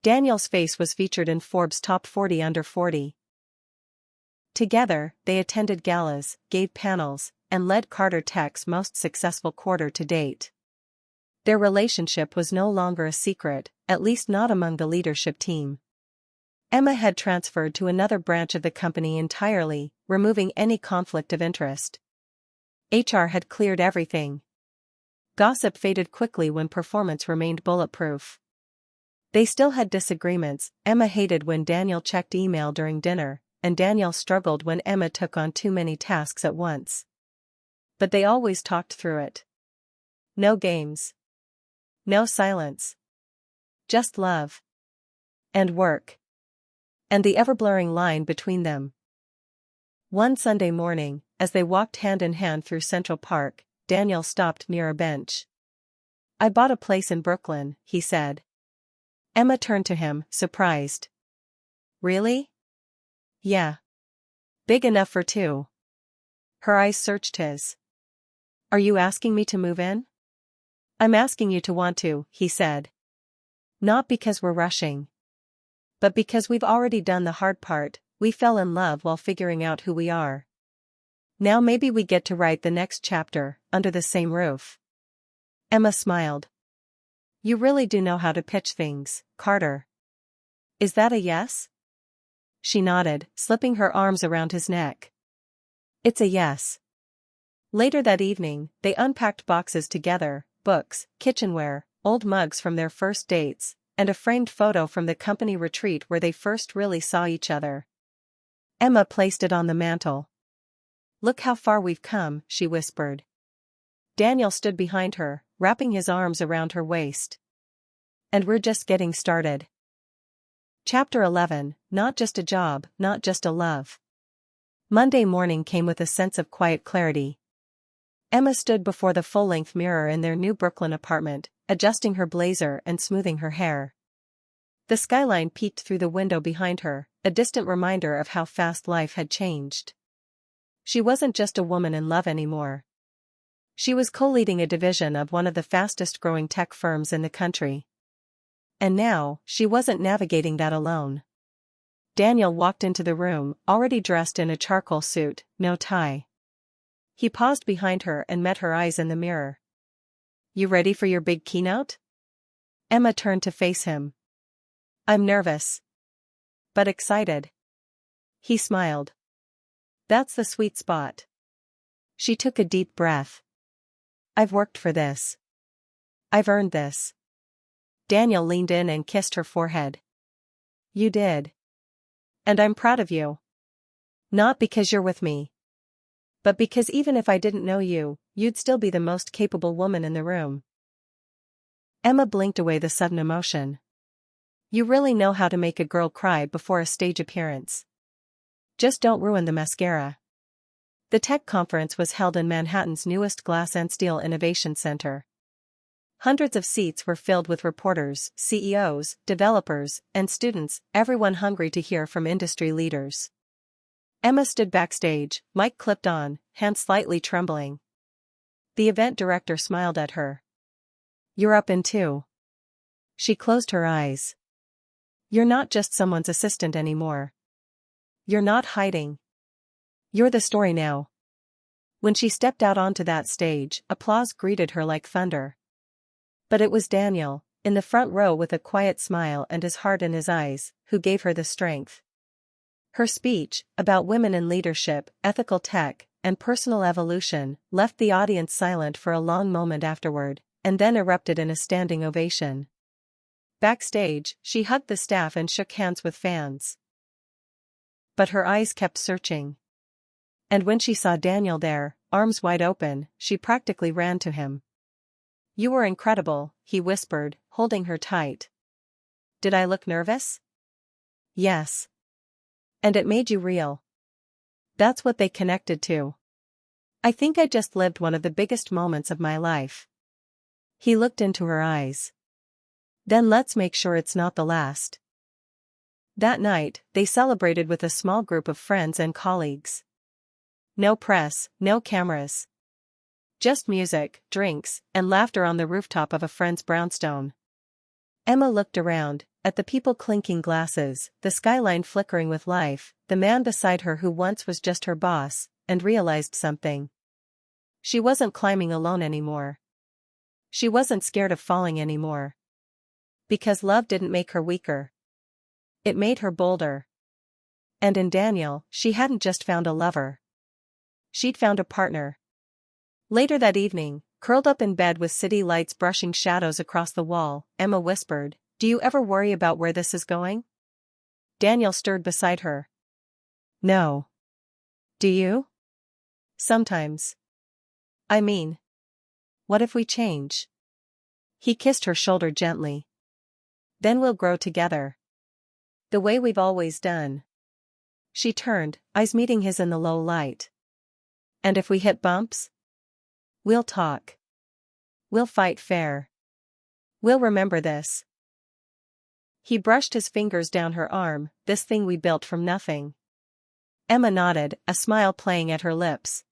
Daniel's face was featured in Forbes' Top 40 Under 40. Together, they attended galas, gave panels, and led Carter Tech's most successful quarter to date. Their relationship was no longer a secret, at least not among the leadership team. Emma had transferred to another branch of the company entirely, removing any conflict of interest. HR had cleared everything. Gossip faded quickly when performance remained bulletproof. They still had disagreements. Emma hated when Daniel checked email during dinner, and Daniel struggled when Emma took on too many tasks at once. But they always talked through it. No games. No silence. Just love. And work. And the ever-blurring line between them. One Sunday morning, as they walked hand in hand through Central Park, Daniel stopped near a bench. "I bought a place in Brooklyn," he said. Emma turned to him, surprised. "Really?" "Yeah. Big enough for two." Her eyes searched his. "Are you asking me to move in?" "I'm asking you to want to," he said. "Not because we're rushing. But because we've already done the hard part. We fell in love while figuring out who we are. Now maybe we get to write the next chapter, under the same roof." Emma smiled. "You really do know how to pitch things, Carter. Is that a yes?" She nodded, slipping her arms around his neck. "It's a yes." Later that evening, they unpacked boxes together, books, kitchenware, old mugs from their first dates, and a framed photo from the company retreat where they first really saw each other. Emma placed it on the mantel. "Look how far we've come," she whispered. Daniel stood behind her, wrapping his arms around her waist. "And we're just getting started." Chapter 11, Not Just a Job, Not Just a Love. Monday morning came with a sense of quiet clarity. Emma stood before the full-length mirror in their new Brooklyn apartment, adjusting her blazer and smoothing her hair. The skyline peeked through the window behind her, a distant reminder of how fast life had changed. She wasn't just a woman in love anymore. She was co-leading a division of one of the fastest-growing tech firms in the country. And now, she wasn't navigating that alone. Daniel walked into the room, already dressed in a charcoal suit, no tie. He paused behind her and met her eyes in the mirror. "You ready for your big keynote?" Emma turned to face him. "I'm nervous. But excited." He smiled. "That's the sweet spot." She took a deep breath. "I've worked for this. I've earned this." Daniel leaned in and kissed her forehead. "You did. And I'm proud of you. Not because you're with me. But because even if I didn't know you, you'd still be the most capable woman in the room." Emma blinked away the sudden emotion. "You really know how to make a girl cry before a stage appearance. Just don't ruin the mascara." The tech conference was held in Manhattan's newest Glass and Steel Innovation Center. Hundreds of seats were filled with reporters, CEOs, developers, and students, everyone hungry to hear from industry leaders. Emma stood backstage, mic clipped on, hands slightly trembling. The event director smiled at her. "You're up in two." She closed her eyes. "You're not just someone's assistant anymore. You're not hiding. You're the story now." When she stepped out onto that stage, applause greeted her like thunder. But it was Daniel, in the front row with a quiet smile and his heart in his eyes, who gave her the strength. Her speech, about women in leadership, ethical tech, and personal evolution, left the audience silent for a long moment afterward, and then erupted in a standing ovation. Backstage, she hugged the staff and shook hands with fans. But her eyes kept searching. And when she saw Daniel there, arms wide open, she practically ran to him. "You were incredible," he whispered, holding her tight. "Did I look nervous?" "Yes. And it made you real." That's what they connected to. "I think I just lived one of the biggest moments of my life." He looked into her eyes. "Then let's make sure it's not the last." That night, they celebrated with a small group of friends and colleagues. No press, no cameras. Just music, drinks, and laughter on the rooftop of a friend's brownstone. Emma looked around, at the people clinking glasses, the skyline flickering with life, the man beside her who once was just her boss, and realized something. She wasn't climbing alone anymore. She wasn't scared of falling anymore. Because love didn't make her weaker. It made her bolder. And in Daniel, she hadn't just found a lover. She'd found a partner. Later that evening, curled up in bed with city lights brushing shadows across the wall, Emma whispered, "Do you ever worry about where this is going?" Daniel stirred beside her. No. Do you? Sometimes. I mean, what if we change? He kissed her shoulder gently. Then we'll grow together. The way we've always done. She turned, eyes meeting his in the low light. And if we hit bumps? We'll talk. We'll fight fair. We'll remember this. He brushed his fingers down her arm, this thing we built from nothing. Emma nodded, a smile playing at her lips.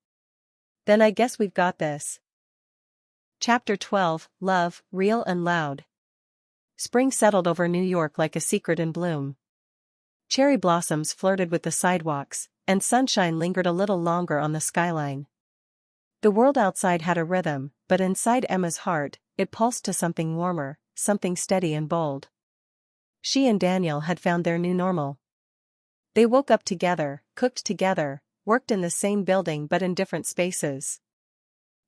Then I guess we've got this. Chapter 12, Love, Real and Loud. Spring settled over New York like a secret in bloom. Cherry blossoms flirted with the sidewalks, and sunshine lingered a little longer on the skyline. The world outside had a rhythm, but inside Emma's heart, it pulsed to something warmer, something steady and bold. She and Daniel had found their new normal. They woke up together, cooked together, worked in the same building but in different spaces.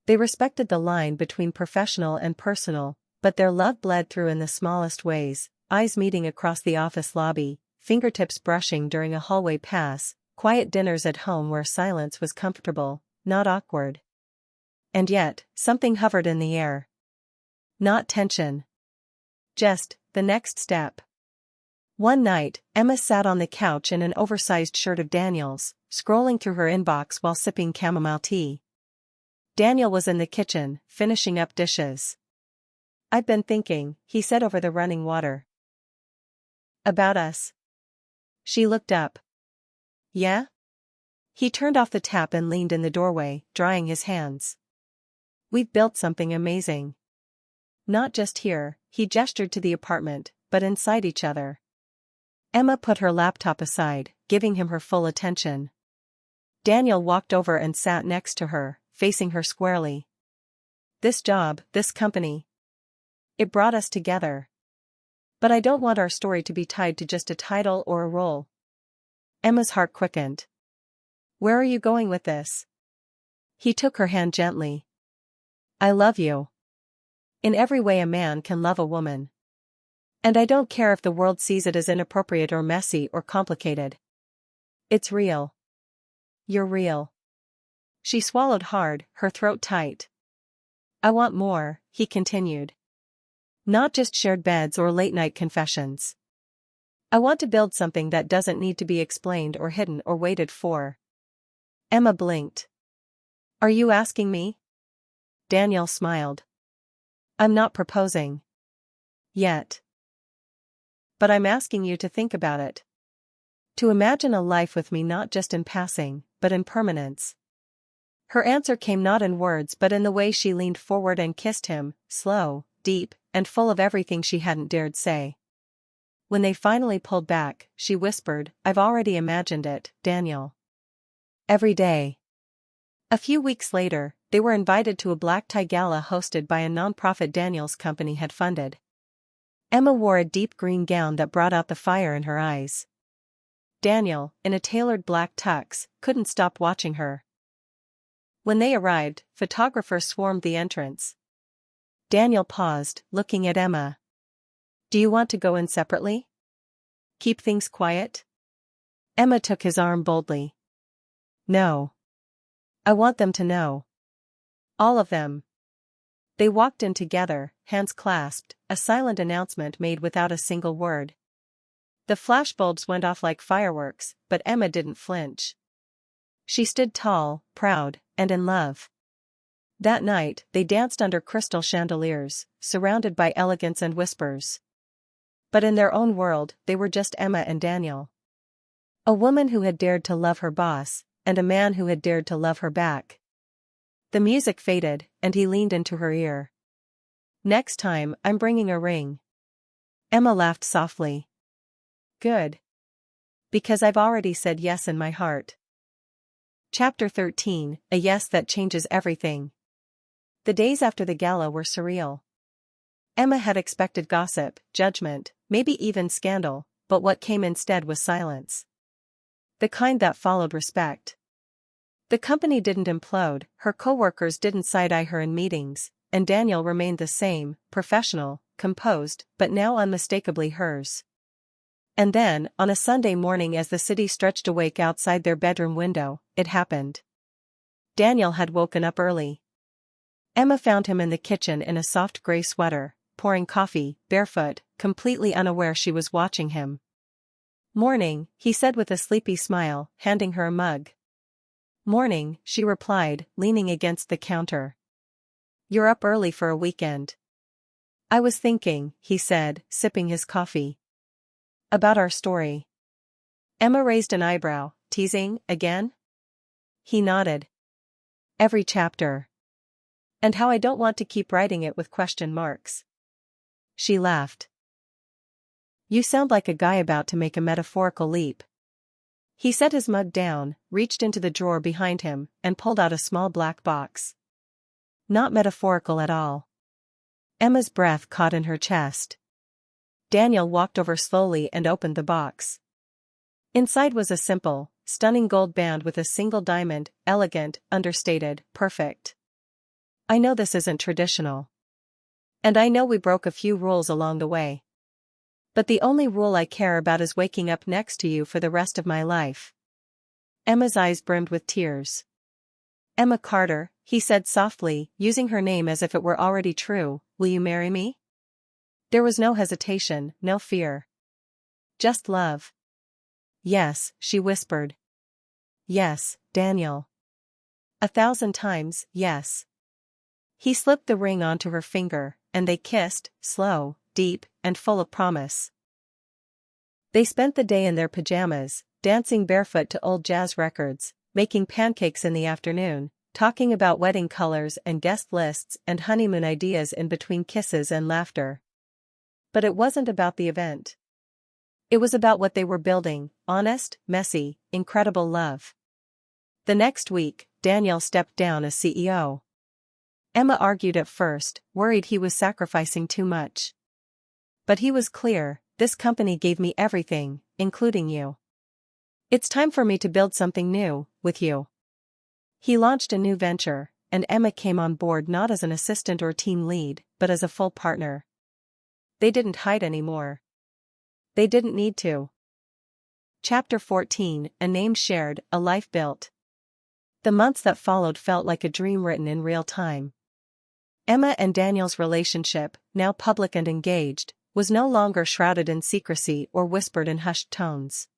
They respected the line between professional and personal, but their love bled through in the smallest ways, eyes meeting across the office lobby, fingertips brushing during a hallway pass, quiet dinners at home where silence was comfortable, not awkward. And yet, something hovered in the air. Not tension. Just, the next step. One night, Emma sat on the couch in an oversized shirt of Daniel's, scrolling through her inbox while sipping chamomile tea. Daniel was in the kitchen, finishing up dishes. I've been thinking, he said over the running water. About us. She looked up. Yeah? He turned off the tap and leaned in the doorway, drying his hands. We've built something amazing. Not just here, he gestured to the apartment, but inside each other. Emma put her laptop aside, giving him her full attention. Daniel walked over and sat next to her, facing her squarely. This job, this company. It brought us together. But I don't want our story to be tied to just a title or a role. Emma's heart quickened. Where are you going with this? He took her hand gently. I love you. In every way a man can love a woman. And I don't care if the world sees it as inappropriate or messy or complicated. It's real. You're real. She swallowed hard, her throat tight. I want more, he continued. Not just shared beds or late-night confessions. I want to build something that doesn't need to be explained or hidden or waited for. Emma blinked. Are you asking me? Daniel smiled. I'm not proposing. Yet. But I'm asking you to think about it. To imagine a life with me not just in passing, but in permanence. Her answer came not in words but in the way she leaned forward and kissed him, slow, deep, and full of everything she hadn't dared say. When they finally pulled back, she whispered, I've already imagined it, Daniel. Every day. A few weeks later, they were invited to a black tie gala hosted by a nonprofit Daniel's company had funded. Emma wore a deep green gown that brought out the fire in her eyes. Daniel, in a tailored black tux, couldn't stop watching her. When they arrived, photographers swarmed the entrance. Daniel paused, looking at Emma. Do you want to go in separately? Keep things quiet? Emma took his arm boldly. No. I want them to know. All of them. They walked in together, hands clasped, a silent announcement made without a single word. The flashbulbs went off like fireworks, but Emma didn't flinch. She stood tall, proud, and in love. That night, they danced under crystal chandeliers, surrounded by elegance and whispers. But in their own world, they were just Emma and Daniel. A woman who had dared to love her boss, and a man who had dared to love her back. The music faded, and he leaned into her ear. Next time, I'm bringing a ring. Emma laughed softly. Good. Because I've already said yes in my heart. Chapter 13, A Yes That Changes Everything. The days after the gala were surreal. Emma had expected gossip, judgment, maybe even scandal, but what came instead was silence. The kind that followed respect. The company didn't implode, her coworkers didn't side-eye her in meetings, and Daniel remained the same, professional, composed, but now unmistakably hers. And then, on a Sunday morning as the city stretched awake outside their bedroom window, it happened. Daniel had woken up early. Emma found him in the kitchen in a soft gray sweater, pouring coffee, barefoot, completely unaware she was watching him. "Morning," he said with a sleepy smile, handing her a mug. "Morning," she replied, leaning against the counter. "You're up early for a weekend." "I was thinking," he said, sipping his coffee. "About our story." Emma raised an eyebrow. "Teasing, again?" He nodded. "Every chapter. And how I don't want to keep writing it with question marks." She laughed. "You sound like a guy about to make a metaphorical leap." He set his mug down, reached into the drawer behind him, and pulled out a small black box. "Not metaphorical at all." Emma's breath caught in her chest. Daniel walked over slowly and opened the box. Inside was a simple, stunning gold band with a single diamond, elegant, understated, perfect. "I know this isn't traditional. And I know we broke a few rules along the way. But the only rule I care about is waking up next to you for the rest of my life." Emma's eyes brimmed with tears. "Emma Carter," he said softly, using her name as if it were already true, "will you marry me?" There was no hesitation, no fear. Just love. "Yes," she whispered. "Yes, Daniel. 1,000 times, yes." He slipped the ring onto her finger, and they kissed, slow, deep, and full of promise. They spent the day in their pajamas, dancing barefoot to old jazz records, making pancakes in the afternoon, talking about wedding colors and guest lists and honeymoon ideas in between kisses and laughter. But it wasn't about the event. It was about what they were building: honest, messy, incredible love. The next week, Daniel stepped down as CEO. Emma argued at first, worried he was sacrificing too much. But he was clear: "This company gave me everything, including you. It's time for me to build something new, with you." He launched a new venture, and Emma came on board not as an assistant or team lead, but as a full partner. They didn't hide anymore. They didn't need to. Chapter 14: A Name Shared, a Life Built. The months that followed felt like a dream written in real time. Emma and Daniel's relationship, now public and engaged, was no longer shrouded in secrecy or whispered in hushed tones.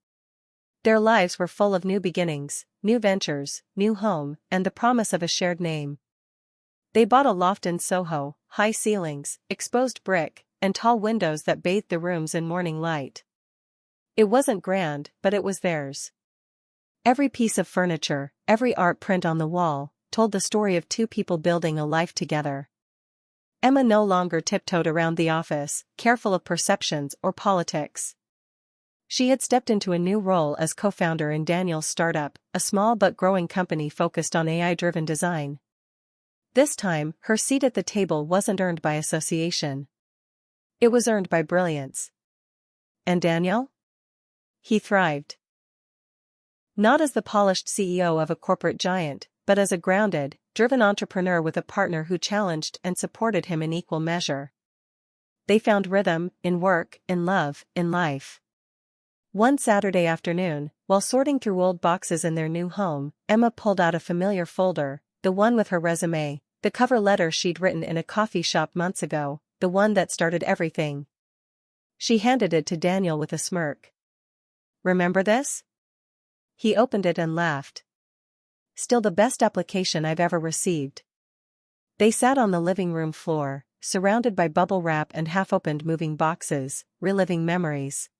Their lives were full of new beginnings, new ventures, new home, and the promise of a shared name. They bought a loft in Soho, high ceilings, exposed brick, and tall windows that bathed the rooms in morning light. It wasn't grand, but it was theirs. Every piece of furniture, every art print on the wall, told the story of two people building a life together. Emma no longer tiptoed around the office, careful of perceptions or politics. She had stepped into a new role as co-founder in Daniel's startup, a small but growing company focused on AI-driven design. This time, her seat at the table wasn't earned by association. It was earned by brilliance. And Daniel? He thrived. Not as the polished CEO of a corporate giant, but as a grounded, driven entrepreneur with a partner who challenged and supported him in equal measure. They found rhythm, in work, in love, in life. One Saturday afternoon, while sorting through old boxes in their new home, Emma pulled out a familiar folder, the one with her resume, the cover letter she'd written in a coffee shop months ago, the one that started everything. She handed it to Daniel with a smirk. "Remember this?" He opened it and laughed. "Still the best application I've ever received." They sat on the living room floor, surrounded by bubble wrap and half-opened moving boxes, reliving memories.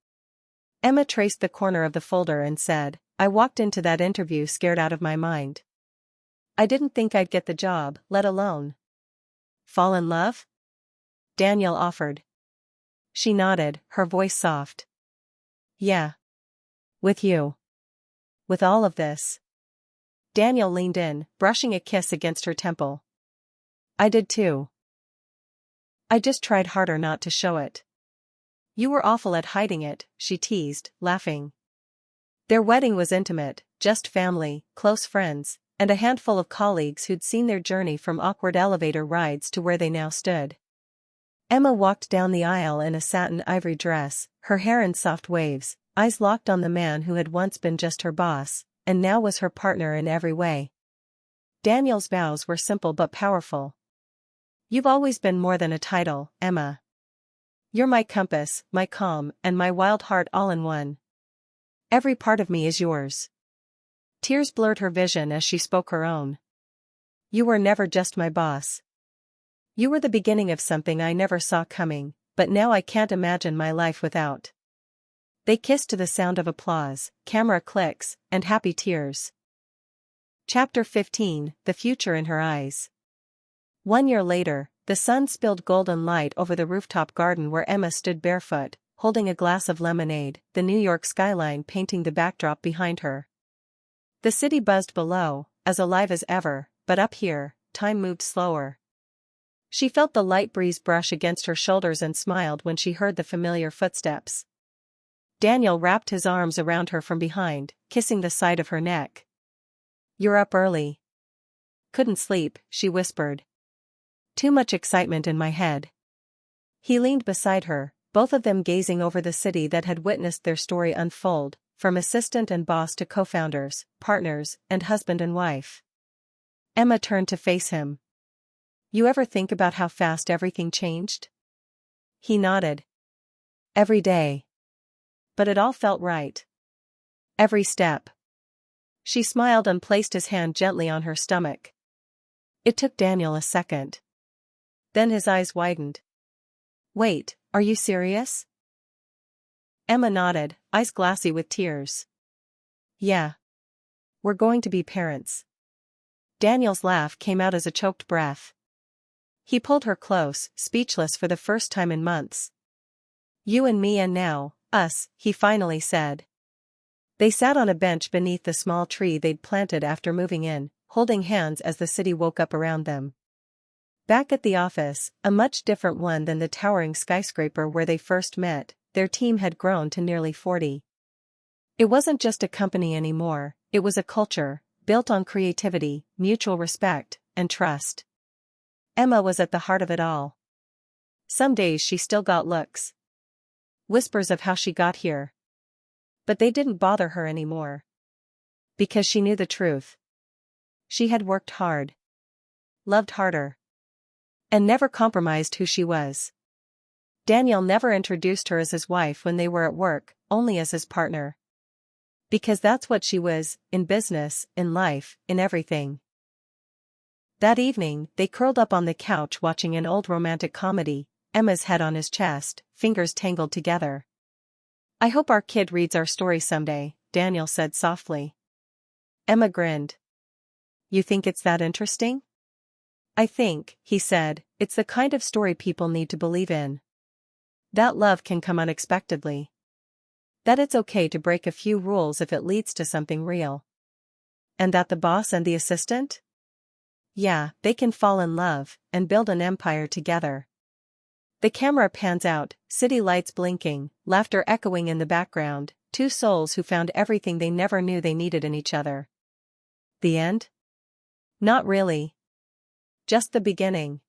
Emma traced the corner of the folder and said, "I walked into that interview scared out of my mind. I didn't think I'd get the job, let alone fall in love?" Daniel offered. She nodded, her voice soft. "Yeah. With you. With all of this." Daniel leaned in, brushing a kiss against her temple. "I did too. I just tried harder not to show it." "You were awful at hiding it," she teased, laughing. Their wedding was intimate, just family, close friends, and a handful of colleagues who'd seen their journey from awkward elevator rides to where they now stood. Emma walked down the aisle in a satin ivory dress, her hair in soft waves, eyes locked on the man who had once been just her boss, and now was her partner in every way. Daniel's vows were simple but powerful. "You've always been more than a title, Emma. You're my compass, my calm, and my wild heart all in one. Every part of me is yours." Tears blurred her vision as she spoke her own. "You were never just my boss. You were the beginning of something I never saw coming, but now I can't imagine my life without." They kissed to the sound of applause, camera clicks, and happy tears. Chapter 15, The Future in Her Eyes. 1 year later, the sun spilled golden light over the rooftop garden where Emma stood barefoot, holding a glass of lemonade, the New York skyline painting the backdrop behind her. The city buzzed below, as alive as ever, but up here, time moved slower. She felt the light breeze brush against her shoulders and smiled when she heard the familiar footsteps. Daniel wrapped his arms around her from behind, kissing the side of her neck. "You're up early." "Couldn't sleep," she whispered. "Too much excitement in my head." He leaned beside her, both of them gazing over the city that had witnessed their story unfold, from assistant and boss to co-founders, partners, and husband and wife. Emma turned to face him. "You ever think about how fast everything changed?" He nodded. "Every day. But it all felt right. Every step." She smiled and placed his hand gently on her stomach. It took Daniel a second. Then his eyes widened. "Wait, are you serious?" Emma nodded, eyes glassy with tears. "Yeah. We're going to be parents." Daniel's laugh came out as a choked breath. He pulled her close, speechless for the first time in months. "You and me and now, us," he finally said. They sat on a bench beneath the small tree they'd planted after moving in, holding hands as the city woke up around them. Back at the office, a much different one than the towering skyscraper where they first met, their team had grown to nearly 40. It wasn't just a company anymore, it was a culture, built on creativity, mutual respect, and trust. Emma was at the heart of it all. Some days she still got looks. Whispers of how she got here. But they didn't bother her anymore. Because she knew the truth. She had worked hard. Loved harder. And never compromised who she was. Daniel never introduced her as his wife when they were at work, only as his partner. Because that's what she was, in business, in life, in everything. That evening, they curled up on the couch watching an old romantic comedy, Emma's head on his chest, fingers tangled together. "I hope our kid reads our story someday," Daniel said softly. Emma grinned. "You think it's that interesting?" "I think," he said, "it's the kind of story people need to believe in. That love can come unexpectedly. That it's okay to break a few rules if it leads to something real. And that the boss and the assistant? Yeah, they can fall in love, and build an empire together." The camera pans out, city lights blinking, laughter echoing in the background, two souls who found everything they never knew they needed in each other. The end? Not really. Just the beginning.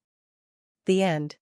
The end.